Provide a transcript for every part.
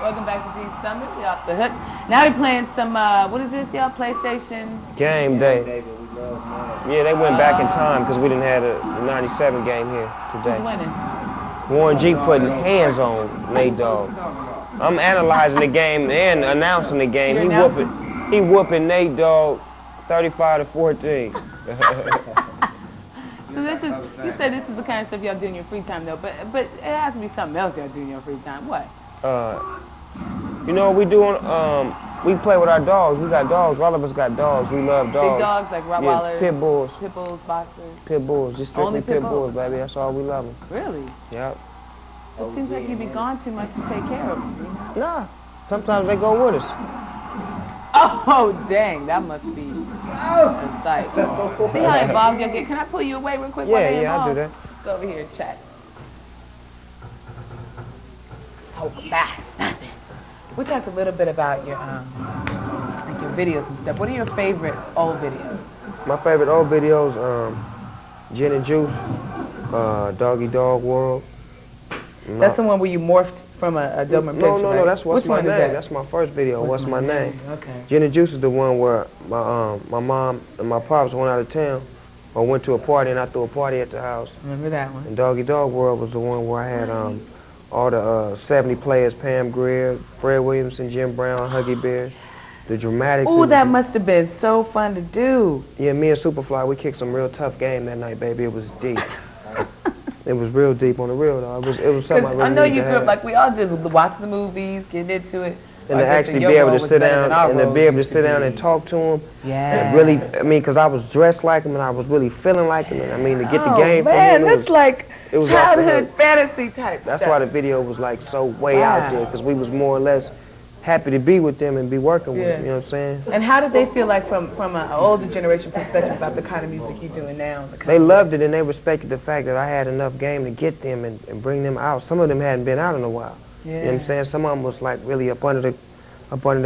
Welcome back to D Summit. We off the hook. Now we're playing some, what is this, y'all? PlayStation? Game Day. Yeah, they went back in time because we didn't have the 97 game here today. Who's winning? Warren G putting hands on Nate Dogg. I'm analyzing the game and announcing the game. He whooping Nate Dogg 35-14. So this is, you said this is the kind of stuff y'all do in your free time though, but it has to be something else y'all do in your free time. What? You know, we play with our dogs. We got dogs. All of us got dogs. We love dogs. Big dogs like Rottweilers? Yeah, pit bulls. Pit bulls, boxers? Pit bulls. Just strictly pit bulls, baby. That's all we love them. Really? Yep. It seems like you be gone too much to take care of them. Nah. Sometimes they go with us. Oh, dang. That must be a sight. See how involved y'all get? Can I pull you away real quick? Yeah, I'll do that. Let's go over here and chat. Talk about nothing. We talked a little bit about your like your videos and stuff. What are your favorite old videos? My favorite old videos, Gin and Juice, Doggy Dog World. That's the one where you morphed from a Doberman picture, No, right? that's What's Which My one Name. is that? That's my first video, What's My Name. Okay. Gin and Juice is the one where my mom and my pops went out of town or went to a party and I threw a party at the house. Remember that one? And Doggy Dog World was the one where I had all the 70 players, Pam Grier, Fred Williamson, Jim Brown, Huggy Bear, the dramatics. Oh, that must have been so fun to do. Yeah, me and Superfly, we kicked some real tough game that night, baby. It was deep. It was real deep on the real, though. It was something I really I know you grew up like we all did, watch the movies, get into it. And to actually be able to sit down and talk to him. Yeah. And really, I mean, because I was dressed like him and I was really feeling like him. And I mean, to get the game man, from him, that's like childhood fantasy type That's stuff. why the video was like so way out there, because we was more or less happy to be with them and be working with them, you know what I'm saying? And how did they feel like from an older generation perspective about the kind of music you're doing now? They loved it and they respected the fact that I had enough game to get them and bring them out. Some of them hadn't been out in a while. Yeah. You know what I'm saying? Some of them was like really up under the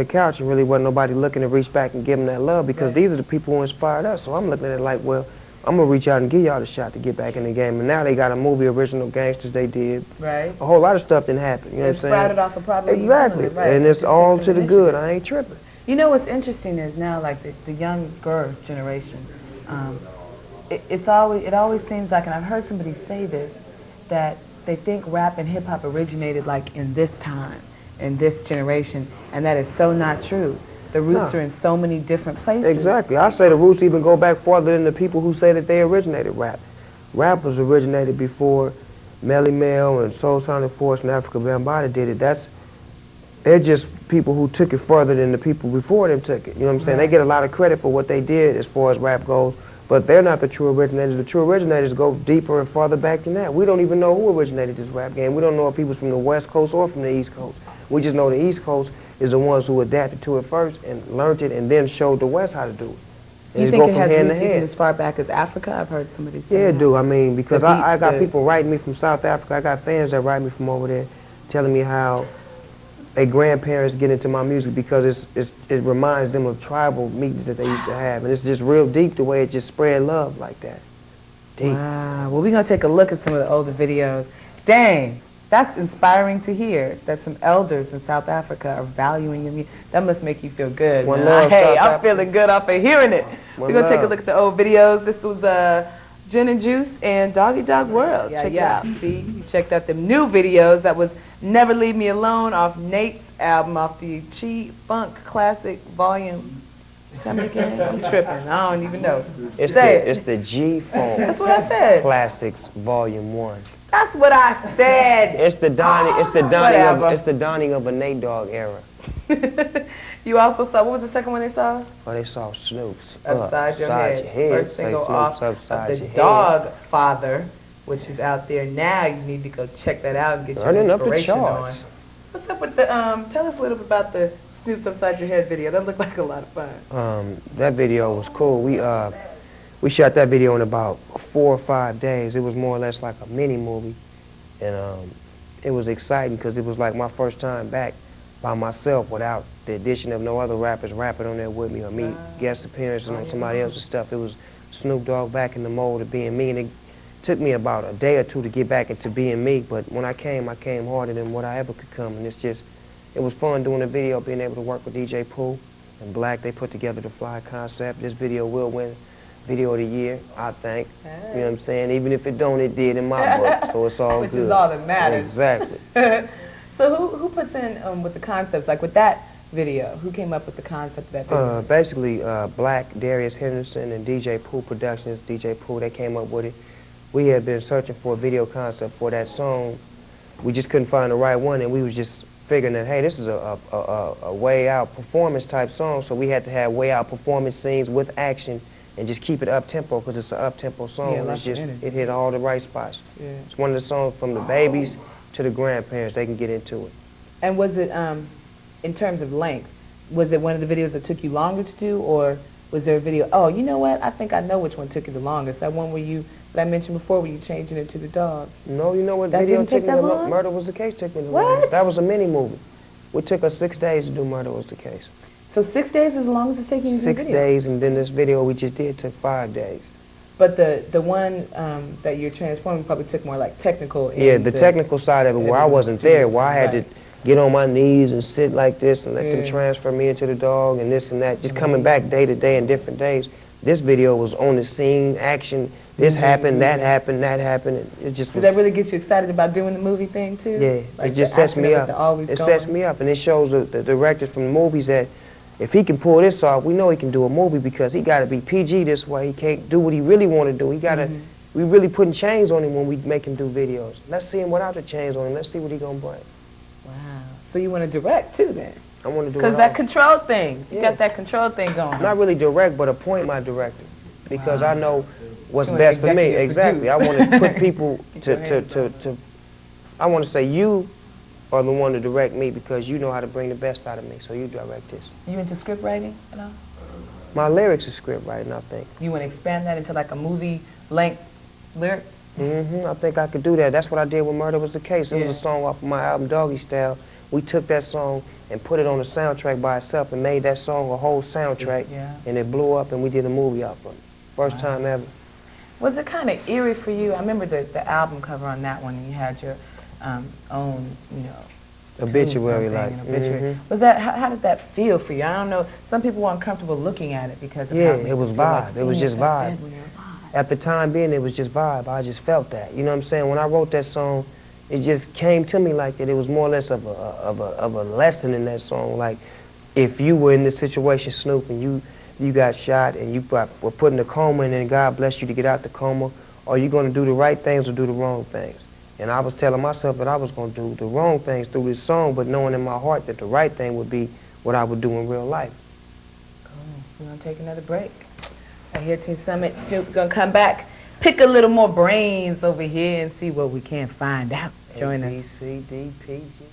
couch and really wasn't nobody looking to reach back and give them that love, because these are the people who inspired us. So I'm looking at it like, well, I'm going to reach out and give y'all the shot to get back in the game. And now they got a movie, Original Gangsters they did. Right. A whole lot of stuff didn't happen, you know what I'm saying? Sprouted off of probably. Exactly. Right. And it's all to the good. I ain't tripping. You know what's interesting is now, like the younger generation, it always seems like, and I've heard somebody say this, that they think rap and hip hop originated like in this time, in this generation, and that is so not true. The roots are in so many different places. Exactly. I say the roots even go back farther than the people who say that they originated rap. Rap was originated before Melly Mel and Soul Sonic Force and Africa Bambaataa did it. They're just people who took it further than the people before them took it. You know what I'm saying? They get a lot of credit for what they did as far as rap goes, but they're not the true originators. The true originators go deeper and farther back than that. We don't even know who originated this rap game. We don't know if he was from the West Coast or from the East Coast. We just know the East Coast is the ones who adapted to it first and learned it and then showed the West how to do it. And you think it has roots even as far back as Africa? I've heard somebody say that. Yeah, it do. I mean, because I got people writing me from South Africa. I got fans that write me from over there telling me how their grandparents get into my music because it reminds them of tribal meetings that they used to have. And it's just real deep the way it just spread love like that. Deep. Wow. Well, we're going to take a look at some of the older videos. Dang. That's inspiring to hear that some elders in South Africa are valuing your music. That must make you feel good. One love, hey, I'm feeling good off of hearing it. We're going to take a look at the old videos. This was Gin and Juice and Doggy Dog World. Check it out. See, you checked out the new videos. That was Never Leave Me Alone off Nate's album, off the Chi Funk Classic Volume. Tell me again. I'm tripping. I don't even know. It's the G Funk. That's what I said. Classics Volume 1. That's what I said. It's the dawning of a Nate Dogg era. You also saw, what was the second one they saw? Oh, they saw Snoop's Upside Your Head. First single off of the Dog Father, which is out there now. You need to go check that out and get your inspiration on. What's up with the, tell us a little bit about the Snoop's Upside Your Head video. That looked like a lot of fun. That video was cool. We shot that video in about 4 or 5 days. It was more or less like a mini movie. And it was exciting because it was like my first time back by myself without the addition of no other rappers rapping on there with me or me guest appearances on somebody else's stuff. It was Snoop Dogg back in the mold of being me. And it took me about a day or two to get back into being me. But when I came harder than what I ever could come. And it's just it was fun doing the video, being able to work with DJ Pooh and Black. They put together the fly concept. This video will win Video of the Year, I think. Hey. You know what I'm saying? Even if it don't, it did in my book, so it's all Which good. Which is all that matters. Exactly. So who puts in with the concepts, like with that video? Who came up with the concept of that video? Basically, Black, Darius Henderson, and DJ Pooh Productions, DJ Pooh, they came up with it. We had been searching for a video concept for that song. We just couldn't find the right one, and we was just figuring that, hey, this is a way out performance type song, so we had to have way out performance scenes with action and just keep it up-tempo, because it's an up-tempo song. Yeah, it's just, it hit all the right spots. Yeah. It's one of the songs from the babies to the grandparents. They can get into it. And was it, in terms of length, was it one of the videos that took you longer to do, or was there a video, oh, you know what, I think I know which one took you the longest, that one where you, that I mentioned before, where you changing it to the dog? No, you know what that video didn't take took me that the long? Murder Was the Case took me the what? longest. That was a mini movie. It took us 6 days to do Murder Was the Case. So 6 days is as long as it's taking you to do 6 days, and then this video we just did took 5 days. But the one that you're transforming probably took more like technical. Yeah, the technical side of it, where I wasn't there, where I had to get on my knees and sit like this and let them transfer me into the dog and this and that, just coming back day to day and different days. This video was on the scene, action, this happened, that happened, that happened. And it just Does that really get you excited about doing the movie thing too? Yeah, like it just sets me up. It sets me up, and it shows the directors from the movies that if he can pull this off, we know he can do a movie, because he got to be PG this way. He can't do what he really want to do. He got to, we really putting chains on him when we make him do videos. Let's see him without the chains on him. Let's see what he gonna bring. Wow. So you want to direct too then? I want to do it because that control thing. You got that control thing going. Not really direct, but appoint my director, because I know what's best for me. Exactly. I want to put people to. I want to say you are the one to direct me, because you know how to bring the best out of me, so you direct this. You into script writing at all? My lyrics are script writing, I think. You want to expand that into like a movie-length lyric? I think I could do that. That's what I did with Murder Was the Case. It was a song off of my album Doggy Style. We took that song and put it on the soundtrack by itself and made that song a whole soundtrack, and it blew up, and we did a movie off of it. First time ever. Was it kind of eerie for you? I remember the album cover on that one, and you had your own, you know, obituary, like. Was that, how did that feel for you? I don't know, some people were uncomfortable looking at it because of how it was vibe. It was just vibe. At the time being, it was just vibe. I just felt that. You know what I'm saying? When I wrote that song, it just came to me like that. It was more or less of a lesson in that song. Like, if you were in this situation, Snoop, and you got shot and you were put in a coma, and then God blessed you to get out the coma, are you going to do the right things or do the wrong things? And I was telling myself that I was going to do the wrong things through this song, but knowing in my heart that the right thing would be what I would do in real life. Cool. We're going to take another break. Right here, Teen Summit. Snoop's going to come back, pick a little more brains over here, and see what we can find out. Join us. A, B, C, D, P, G.